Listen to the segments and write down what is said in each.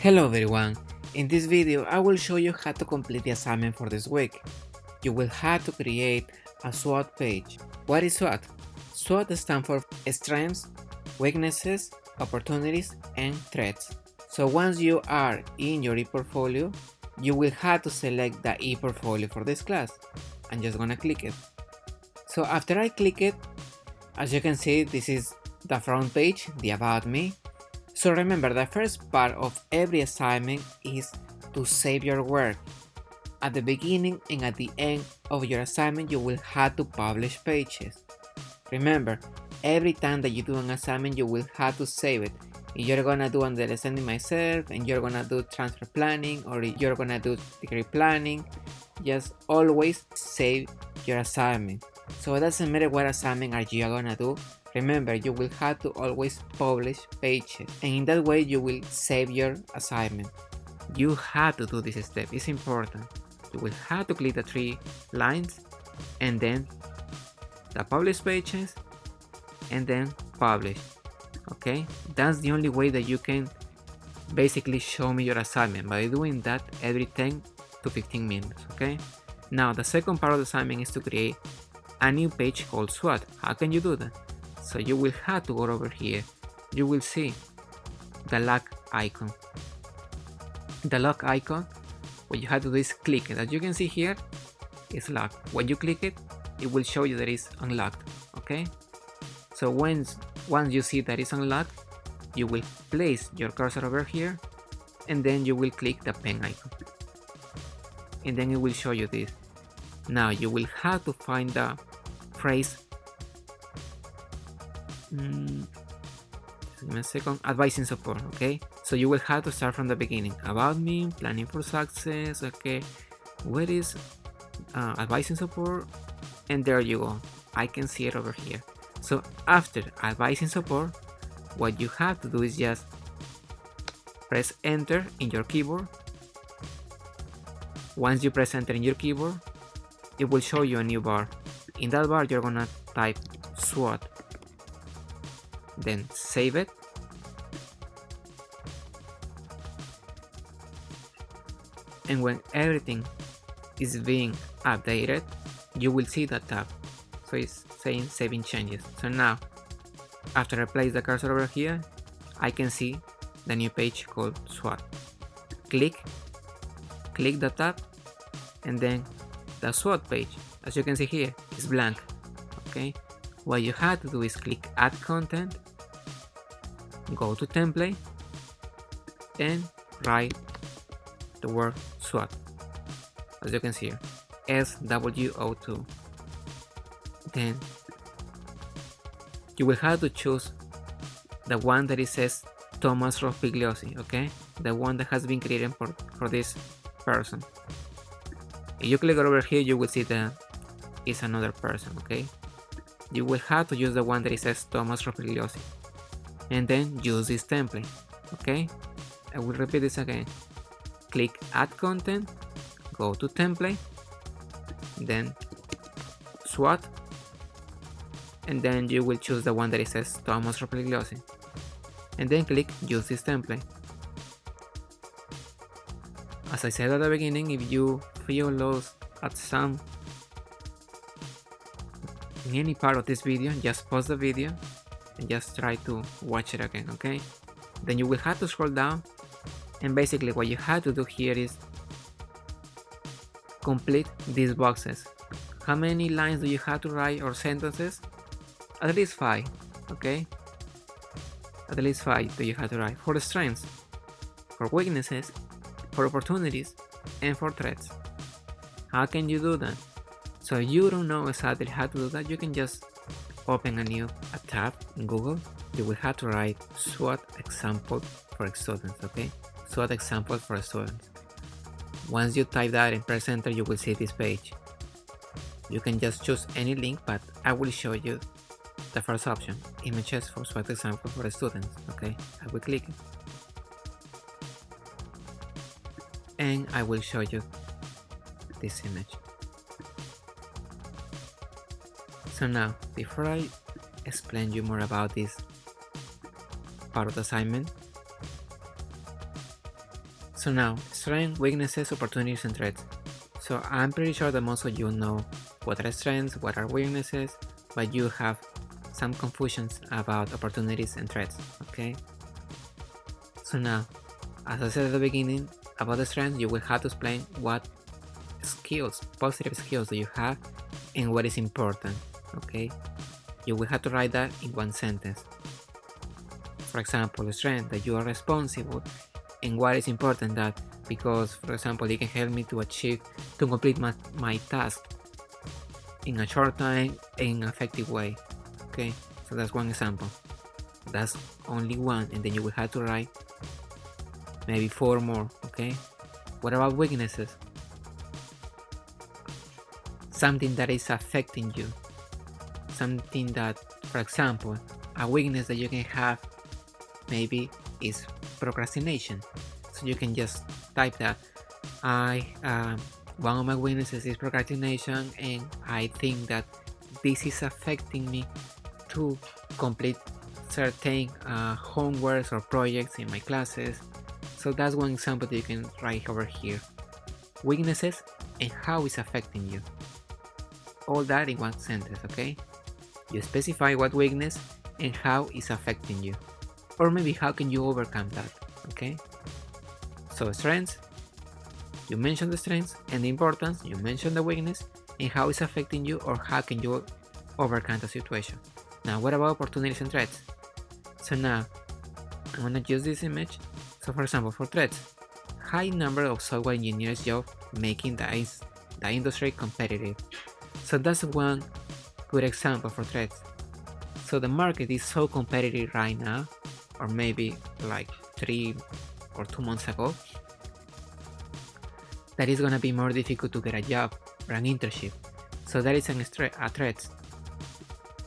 Hello everyone, in this video I will show you how to complete the assignment for this week. You will have to create a SWOT page. What is SWOT? SWOT stands for Strengths, Weaknesses, Opportunities, and Threats. So once you are in your ePortfolio, you will have to select the ePortfolio for this class. I'm just gonna click it. So after I click it, as you can see, this is the front page, the About Me. So remember, the first part of every assignment is to save your work. At the beginning and at the end of your assignment, you will have to publish pages. Remember, every time that you do an assignment, you will have to save it. If you're gonna do understanding myself and you're gonna do transfer planning, or if you're gonna do degree planning, just always save your assignment. So it doesn't matter what assignment are you gonna do. Remember, you will have to always publish pages, and in that way you will save your assignment. You have to do this step, it's important. You will have to click the 3 lines and then the publish pages and then publish. Okay, that's the only way that you can basically show me your assignment, by doing that every 10 to 15 minutes. Okay, now the second part of the assignment is to create a new page called SWOT. How can you do that? So you will have to go over here. You will see the lock icon. The lock icon, what you have to do is click it. As you can see here, it's locked. When you click it, it will show you that it's unlocked. Okay, so once you see that it's unlocked, you will place your cursor over here and then you will click the pen icon, and then it will show you this. Now you will have to find the phrase, just give me a second, advising support. Okay, so you will have to start from the beginning. About me, planning for success. Okay, where is advising support? And there you go, I can see it over here. So after advising support, what you have to do is just press enter in your keyboard. Once you press enter in your keyboard, it will show you a new bar. In that bar, you're gonna type SWOT, then save it, and when everything is being updated, you will see that tab. So it's saying saving changes. So now, after I place the cursor over here, I can see the new page called SWOT. Click the tab, and then the SWOT page, as you can see here, is blank. Okay, what you have to do is click add content, go to template, and write the word SWOT, as you can see here, SWOT. Then you will have to choose the one that it says Thomas Rospigliosi, okay, the one that has been created for this person. If you click over here, you will see that it's another person. Okay, you will have to use the one that it says Thomas Rospigliosi, and then use this template. Okay, I will repeat this again. Click add content, go to template, then SWOT, and then you will choose the one that it says Thomas Rospigliosi, and then click use this template. As I said at the beginning, if you feel lost at in any part of this video, just pause the video and just try to watch it again. Okay, then you will have to scroll down, and basically what you have to do here is complete these boxes. How many lines do you have to write, or sentences? At least 5. Okay, at least 5 do you have to write, for the strengths, for weaknesses, for opportunities, and for threats. How can you do that? So if you don't know exactly how to do that, you can just open a tab in Google. You will have to write SWOT example for students. Okay, SWOT example for students. Once you type that and press enter, you will see this page. You can just choose any link, but I will show you the first option, images for SWOT example for students. Okay, I will click it, and I will show you this image. So now, before I explain you more about this part of the assignment, So now, strengths, weaknesses, opportunities, and threats. So I'm pretty sure that most of you know what are strengths, what are weaknesses, but you have some confusions about opportunities and threats, okay? So now, as I said at the beginning, about the strengths, you will have to explain what skills, positive skills do you have and what is important, okay? You will have to write that in one sentence. For example, the strength that you are responsible and what is important that because, for example, it can help me to complete my task in a short time in an effective way, okay? So that's one example. That's only one, and then you will have to write maybe 4 more, okay? What about weaknesses? Something that is affecting you. Something that, for example, a weakness that you can have maybe is procrastination. So you can just type that one of my weaknesses is procrastination, and I think that this is affecting me to complete certain homeworks or projects in my classes. So that's one example that you can write over here. Weaknesses and how it's affecting you. All that in one sentence, okay? You specify what weakness and how it's affecting you. Or maybe how can you overcome that, okay? So strengths, you mention the strengths and the importance, you mention the weakness and how it's affecting you or how can you overcome the situation. Now what about opportunities and threats? So now I'm gonna use this image. So for example, for threats, high number of software engineers jobs making the industry competitive. So that's one good example for threats. So the market is so competitive right now, or maybe like 3 or 2 months ago, that it's gonna be more difficult to get a job or an internship. So that is a threat.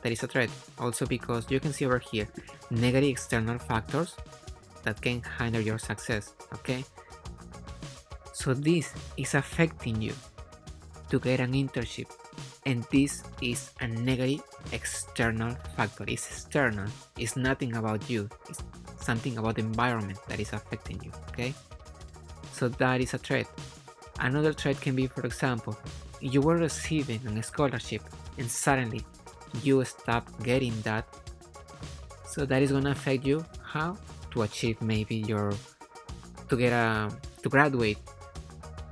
That is a threat. Also because you can see over here negative external factors that can hinder your success, okay? So this is affecting you to get an internship, and this is a negative external factor. It's external. It's nothing about you. It's something about the environment that is affecting you, okay? So that is a threat. Another threat can be, for example, you were receiving a scholarship and suddenly you stop getting that. So that is gonna affect you how to achieve maybe to graduate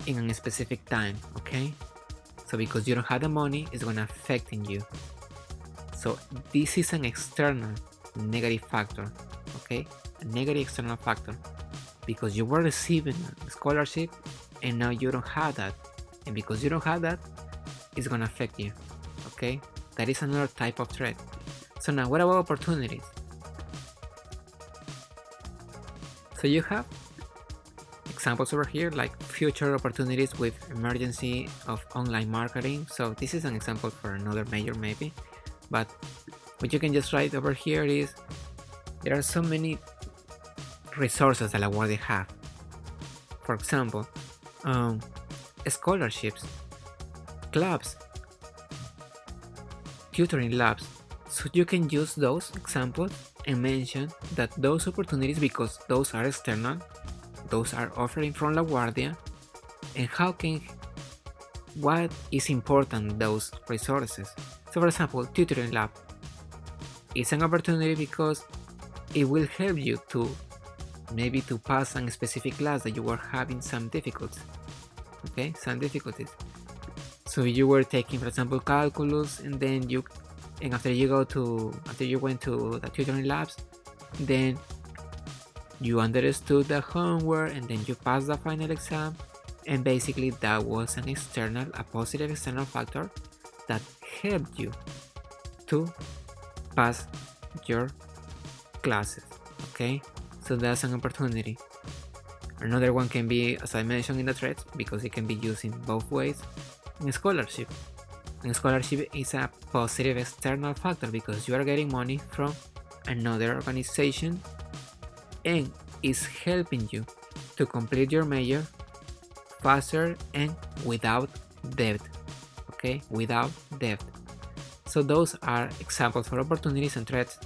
in a specific time, okay? So because you don't have the money, it's gonna affecting you. So this is an external negative factor, okay? A negative external factor because you were receiving a scholarship and now you don't have that, and because you don't have that, it's gonna affect you, okay? That is another type of threat. So now what about opportunities? So you have examples over here like future opportunities with emergency of online marketing. So this is an example for another major maybe, but what you can just write over here is there are so many resources that LaGuardia have. For example, scholarships, clubs, tutoring labs. So you can use those examples and mention that those opportunities, because those are external, those are offering from LaGuardia, and what is important those resources. So for example, tutoring lab is an opportunity because it will help you to maybe to pass a specific class that you were having some difficulties, okay, some difficulties. So you were taking, for example, calculus, and then after you went to the tutoring labs, then you understood the homework and then you passed the final exam, and basically that was a positive external factor that helped you to pass your classes, okay? So that's an opportunity. Another one can be, as I mentioned in the threads, because it can be used in both ways, in scholarship. And scholarship is a positive external factor because you are getting money from another organization and is helping you to complete your major faster and without debt, okay, without debt. So those are examples for opportunities and threats.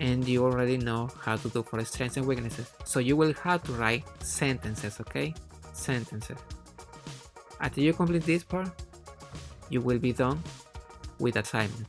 and you already know how to do for strengths and weaknesses. So you will have to write sentences, okay? Sentences. After you complete this part, you will be done with assignment.